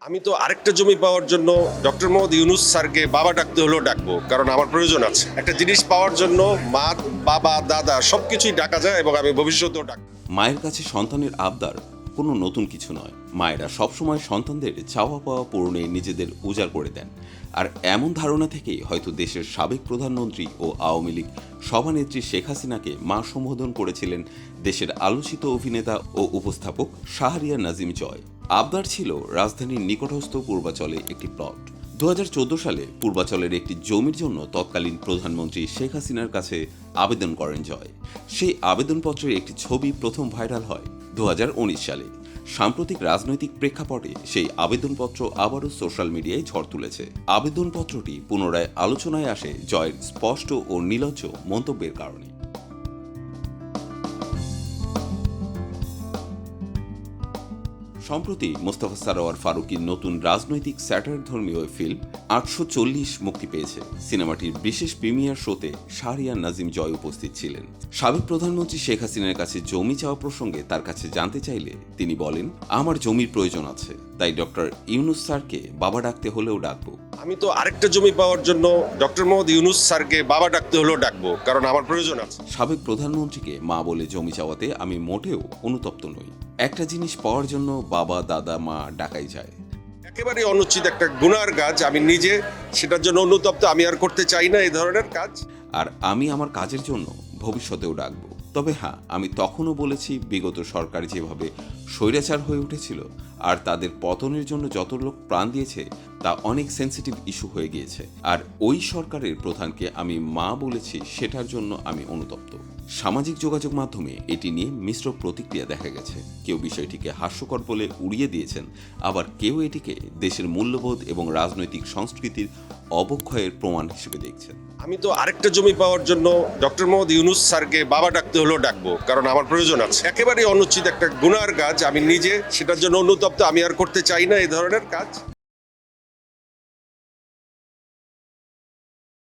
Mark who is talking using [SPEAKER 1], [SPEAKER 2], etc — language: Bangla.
[SPEAKER 1] আমি তো আরেকটা জমি পাওয়ার জন্য ডক্টর মোহাম্মদ ইউনূস স্যারকে বাবা ডাকতে হলেও ডাকবো, কারণ আমার প্রয়োজন আছে। একটা জিনিস পাওয়ার জন্য মা, বাবা, দাদা সবকিছুই ডাকা যায় এবং আমি ভবিষ্যতেও ডাকবো।
[SPEAKER 2] মায়ের কাছে সন্তানের আবদার কোনো নতুন কিছু নয়। মায়েরা সবসময় সন্তানদের চাওয়া পাওয়া পূরণে নিজেদের উজাড় করে দেন। আর এমন ধারণা থেকেই হয়তো দেশের সাবেক প্রধানমন্ত্রী ও আওয়ামী লীগ সভানেত্রী শেখ হাসিনাকে মা সম্বোধন করেছিলেন দেশের আলোচিত অভিনেতা ও উপস্থাপক শাহরিয়ার নাজিম জয়। আবদার ছিল রাজধানীর নিকটস্থ পূর্বাচলে একটি প্লট। 2014 সালে পূর্বাচলের একটি জমির জন্য তৎকালীন প্রধানমন্ত্রী শেখ হাসিনার কাছে আবেদন করেন জয়। সেই আবেদনপত্রের একটি ছবি প্রথম ভাইরাল হয় 2019 সালে। সাম্প্রতিক রাজনৈতিক প্রেক্ষাপটে সেই আবেদনপত্র আবারও সোশ্যাল মিডিয়ায় ঝড় তুলেছে। আবেদনপত্রটি পুনরায় আলোচনায় আসে জয়ের স্পষ্ট ও নির্লজ্জ মন্তব্যের কারণে। সম্প্রতি মোস্তফা সারোয়ার ফারুকীর নতুন রাজনৈতিক স্যাটার ধর্মীয় ফিল্ম 840 মুক্তি পেয়েছে। সিনেমাটির বিশেষ প্রিমিয়ার শোতে শাহরিয়ার নাজিম জয় উপস্থিত ছিলেন। সাবেক প্রধানমন্ত্রী শেখ হাসিনার কাছে জমি চাওয়া প্রসঙ্গে তার কাছে জানতে চাইলে তিনি বলেন, আমার জমির প্রয়োজন আছে, তাই ডক্টর ইউনূস স্যারকে বাবা ডাকতে হলেও ডাকবো।
[SPEAKER 1] আমি তো আরেকটা জমি পাওয়ার জন্য ডক্টর মোহাম্মদ ইউনূস স্যারকে বাবা ডাকতে হলেও ডাকবো, কারণ আমার প্রয়োজন আছে।
[SPEAKER 2] সাবেক প্রধানমন্ত্রীকে মা বলে জমি চাওয়াতে আমি মোটেও অনুতপ্ত নই। একটা জিনিস পাওয়ার জন্য বাবা, দাদা, মা ডাকাই যায়।
[SPEAKER 1] একেবারে অনুচিত একটা গুনার কাজ। আমি নিজে সেটার জন্য অনুতপ্ত। আমি আর করতে চাই না এই ধরনের কাজ।
[SPEAKER 2] আর আমি আমার কাজের জন্য ভবিষ্যতেও ডাকবো। তবে হ্যাঁ, আমি তখনও বলেছি, বিগত সরকার যেভাবে স্বৈরাচার হয়ে উঠেছিল আর তাদের পতনের জন্য যত লোক প্রাণ দিয়েছে তা অনেক সেন্সিটিভ ইস্যু হয়ে গিয়েছে। আর ওই সরকারের প্রধানকে আমি মা বলেছি, সেটার জন্য আমি অনুতপ্ত। সামাজিক যোগাযোগ মাধ্যমে এটি নিয়ে মিশ্র প্রতিক্রিয়া দেখা গেছে। কেউ বিষয়টিকে হাস্যকর বলে উড়িয়ে দিয়েছেন, আবার কেউ এটিকে দেশের মূল্যবোধ এবং রাজনৈতিক সংস্কৃতির অবক্ষয়ের প্রমাণ হিসেবে দেখছেন।
[SPEAKER 1] আমি তো আরেকটা জমি পাওয়ার জন্য ডক্টর মোহাম্মদ ইউনূস স্যারকে বাবা ডাকতে হলেও ডাকবো, কারণ আমার প্রয়োজন আছে। একেবারে অনুচিত একটা গুনার কাজ। আমি নিজে সেটার জন্য অনুতপ্ত। আমি আর করতে চাই না এই ধরনের কাজ।